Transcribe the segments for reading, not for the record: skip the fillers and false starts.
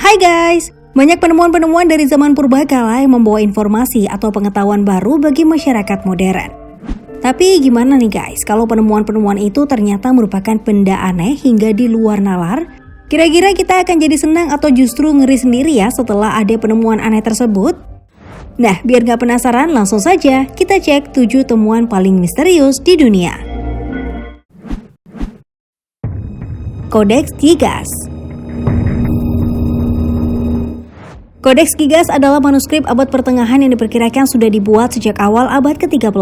Hai guys, banyak penemuan-penemuan dari zaman purbakala yang membawa informasi atau pengetahuan baru bagi masyarakat modern. Tapi gimana nih guys, kalau penemuan-penemuan itu ternyata merupakan benda aneh hingga di luar nalar? Kira-kira kita akan jadi senang atau justru ngeri sendiri ya setelah ada penemuan aneh tersebut? Nah, biar gak penasaran, langsung saja kita cek 7 temuan paling misterius di dunia. Codex Gigas. Codex Gigas adalah manuskrip abad pertengahan yang diperkirakan sudah dibuat sejak awal abad ke-13.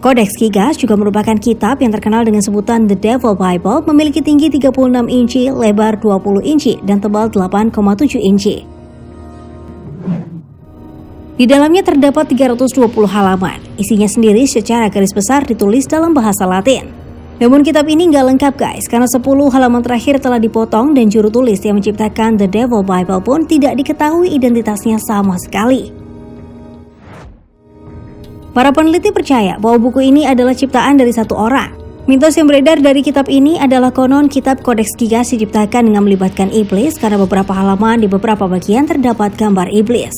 Codex Gigas juga merupakan kitab yang terkenal dengan sebutan The Devil Bible, memiliki tinggi 36 inci, lebar 20 inci, dan tebal 8,7 inci. Di dalamnya terdapat 320 halaman. Isinya sendiri secara garis besar ditulis dalam bahasa Latin. Namun kitab ini nggak lengkap guys, karena 10 halaman terakhir telah dipotong dan juru tulis yang menciptakan The Devil Bible pun tidak diketahui identitasnya sama sekali. Para peneliti percaya bahwa buku ini adalah ciptaan dari satu orang. Mitos yang beredar dari kitab ini adalah konon kitab Codex Gigas diciptakan dengan melibatkan iblis karena beberapa halaman di beberapa bagian terdapat gambar iblis.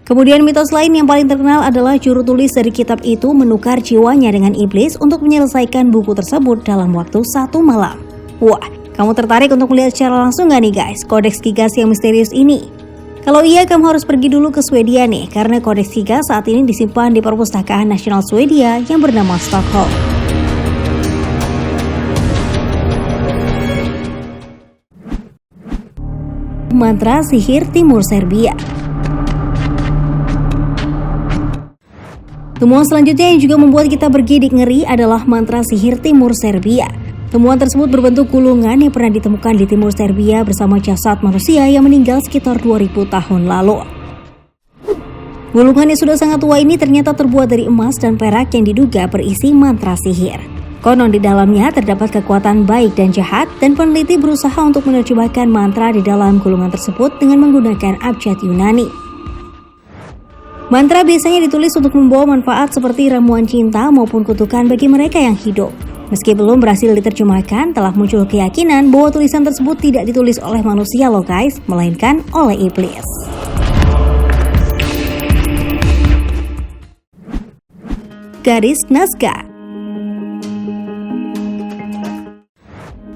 Kemudian mitos lain yang paling terkenal adalah juru tulis dari kitab itu menukar jiwanya dengan iblis untuk menyelesaikan buku tersebut dalam waktu 1 malam. Wah, kamu tertarik untuk melihat secara langsung gak nih guys Codex Gigas yang misterius ini? Kalau iya, kamu harus pergi dulu ke Swedia nih, karena Codex Gigas saat ini disimpan di Perpustakaan Nasional Swedia yang bernama Stockholm. Mantra sihir Timur Serbia. Temuan selanjutnya yang juga membuat kita bergidik ngeri adalah mantra sihir Timur Serbia. Temuan tersebut berbentuk gulungan yang pernah ditemukan di Timur Serbia bersama jasad manusia yang meninggal sekitar 2000 tahun lalu. Gulungan yang sudah sangat tua ini ternyata terbuat dari emas dan perak yang diduga berisi mantra sihir. Konon di dalamnya terdapat kekuatan baik dan jahat, dan peneliti berusaha untuk menerjemahkan mantra di dalam gulungan tersebut dengan menggunakan abjad Yunani. Mantra biasanya ditulis untuk membawa manfaat seperti ramuan cinta maupun kutukan bagi mereka yang hidup. Meski belum berhasil diterjemahkan, telah muncul keyakinan bahwa tulisan tersebut tidak ditulis oleh manusia loh guys, melainkan oleh iblis. Garis Nazca.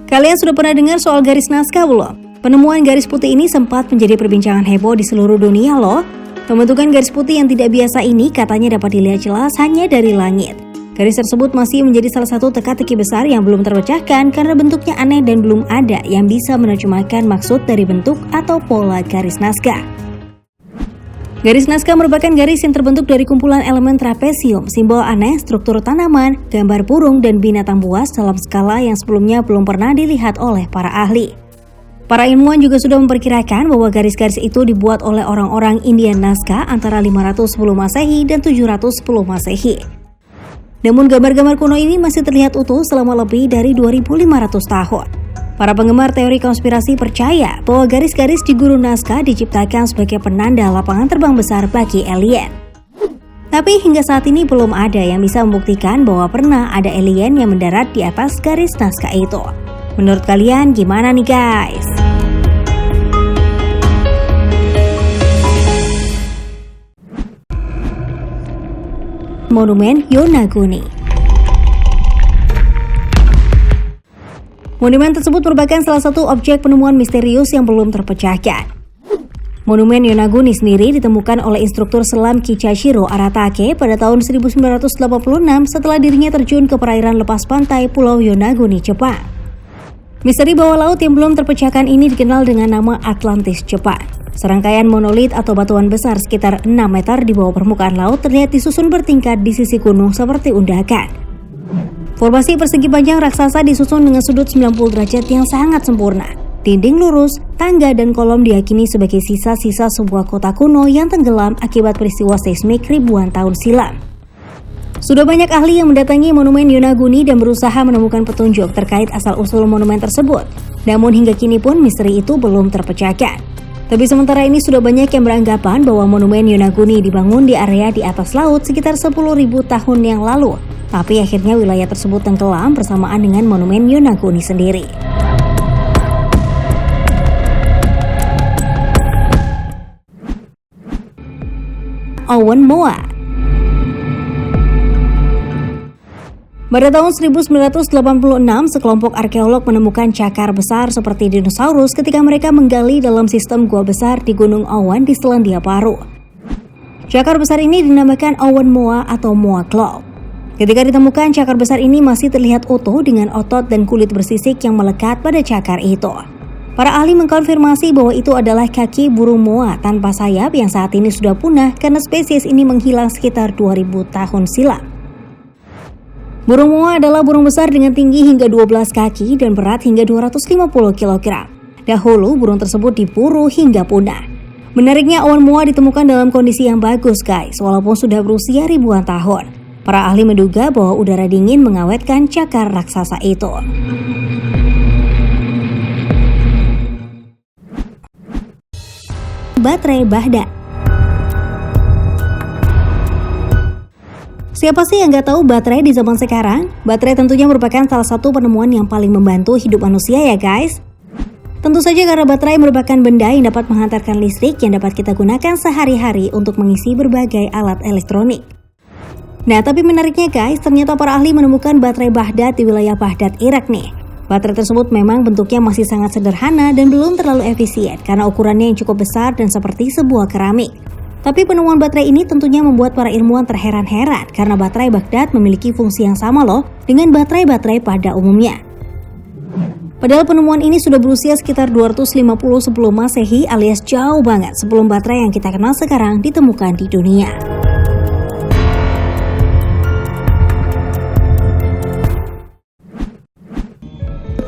Kalian sudah pernah dengar soal garis Nazca belum? Penemuan garis putih ini sempat menjadi perbincangan heboh di seluruh dunia loh. Pembentukan garis putih yang tidak biasa ini katanya dapat dilihat jelas hanya dari langit. Garis tersebut masih menjadi salah satu teka-teki besar yang belum terpecahkan karena bentuknya aneh dan belum ada yang bisa menerjemahkan maksud dari bentuk atau pola garis Nazca. Garis Nazca merupakan garis yang terbentuk dari kumpulan elemen trapesium, simbol aneh, struktur tanaman, gambar burung, dan binatang buas dalam skala yang sebelumnya belum pernah dilihat oleh para ahli. Para ilmuwan juga sudah memperkirakan bahwa garis-garis itu dibuat oleh orang-orang Indian Nazca antara 510 Masehi dan 710 Masehi. Namun gambar-gambar kuno ini masih terlihat utuh selama lebih dari 2500 tahun. Para penggemar teori konspirasi percaya bahwa garis-garis di gurun Nazca diciptakan sebagai penanda lapangan terbang besar bagi alien. Tapi hingga saat ini belum ada yang bisa membuktikan bahwa pernah ada alien yang mendarat di atas garis Nazca itu. Menurut kalian gimana nih guys? Monumen Yonaguni. Monumen tersebut merupakan salah satu objek penemuan misterius yang belum terpecahkan. Monumen Yonaguni sendiri ditemukan oleh instruktur selam Kichashiro Aratake pada tahun 1986 setelah dirinya terjun ke perairan lepas pantai Pulau Yonaguni, Jepang. Misteri bawah laut yang belum terpecahkan ini dikenal dengan nama Atlantis Jepang. Serangkaian monolit atau batuan besar sekitar 6 meter di bawah permukaan laut terlihat disusun bertingkat di sisi gunung seperti undakan. Formasi persegi panjang raksasa disusun dengan sudut 90 derajat yang sangat sempurna. Dinding lurus, tangga, dan kolom diyakini sebagai sisa-sisa sebuah kota kuno yang tenggelam akibat peristiwa seismik ribuan tahun silam. Sudah banyak ahli yang mendatangi monumen Yonaguni dan berusaha menemukan petunjuk terkait asal-usul monumen tersebut. Namun hingga kini pun misteri itu belum terpecahkan. Tapi sementara ini sudah banyak yang beranggapan bahwa monumen Yonaguni dibangun di area di atas laut sekitar 10.000 tahun yang lalu. Tapi akhirnya wilayah tersebut tenggelam bersamaan dengan monumen Yonaguni sendiri. Owen Moa. Pada tahun 1986, sekelompok arkeolog menemukan cakar besar seperti dinosaurus ketika mereka menggali dalam sistem gua besar di Gunung Owen di Selandia Baru. Cakar besar ini dinamakan Owen Moa atau Moa Claw. Ketika ditemukan, cakar besar ini masih terlihat utuh dengan otot dan kulit bersisik yang melekat pada cakar itu. Para ahli mengkonfirmasi bahwa itu adalah kaki burung moa tanpa sayap yang saat ini sudah punah karena spesies ini menghilang sekitar 2000 tahun silam. Burung moa adalah burung besar dengan tinggi hingga 12 kaki dan berat hingga 250 kg. Dahulu, burung tersebut diburu hingga punah. Menariknya, Owen Moa ditemukan dalam kondisi yang bagus, guys, walaupun sudah berusia ribuan tahun. Para ahli menduga bahwa udara dingin mengawetkan cakar raksasa itu. Baterai Baghdad. Siapa sih yang gak tahu baterai di zaman sekarang? Baterai tentunya merupakan salah satu penemuan yang paling membantu hidup manusia ya guys. Tentu saja karena baterai merupakan benda yang dapat menghantarkan listrik yang dapat kita gunakan sehari-hari untuk mengisi berbagai alat elektronik. Nah, tapi menariknya guys, ternyata para ahli menemukan baterai Baghdad di wilayah Baghdad, Irak nih. Baterai tersebut memang bentuknya masih sangat sederhana dan belum terlalu efisien karena ukurannya yang cukup besar dan seperti sebuah keramik. Tapi penemuan baterai ini tentunya membuat para ilmuwan terheran-heran karena baterai Baghdad memiliki fungsi yang sama loh dengan baterai-baterai pada umumnya. Padahal penemuan ini sudah berusia sekitar 250 sebelum Masehi alias jauh banget sebelum baterai yang kita kenal sekarang ditemukan di dunia.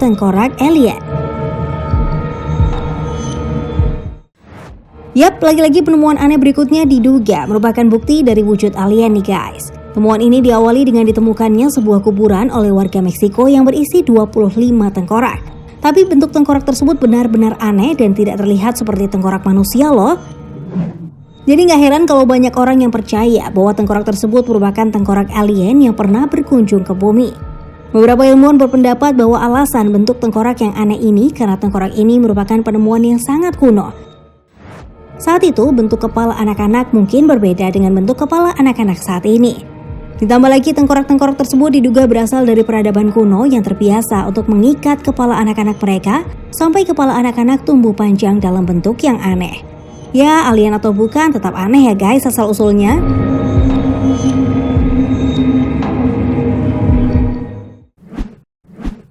Tengkorak alien. Yap, lagi-lagi penemuan aneh berikutnya diduga merupakan bukti dari wujud alien nih guys. Temuan ini diawali dengan ditemukannya sebuah kuburan oleh warga Meksiko yang berisi 25 tengkorak. Tapi bentuk tengkorak tersebut benar-benar aneh dan tidak terlihat seperti tengkorak manusia loh. Jadi gak heran kalau banyak orang yang percaya bahwa tengkorak tersebut merupakan tengkorak alien yang pernah berkunjung ke bumi. Beberapa ilmuwan berpendapat bahwa alasan bentuk tengkorak yang aneh ini karena tengkorak ini merupakan penemuan yang sangat kuno. Saat itu, bentuk kepala anak-anak mungkin berbeda dengan bentuk kepala anak-anak saat ini. Ditambah lagi, tengkorak-tengkorak tersebut diduga berasal dari peradaban kuno yang terbiasa untuk mengikat kepala anak-anak mereka sampai kepala anak-anak tumbuh panjang dalam bentuk yang aneh. Ya, alien atau bukan, tetap aneh ya guys asal-usulnya.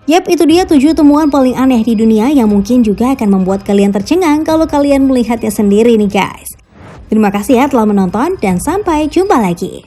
Yap, itu dia 7 temuan paling aneh di dunia yang mungkin juga akan membuat kalian tercengang kalau kalian melihatnya sendiri nih guys. Terima kasih ya telah menonton dan sampai jumpa lagi.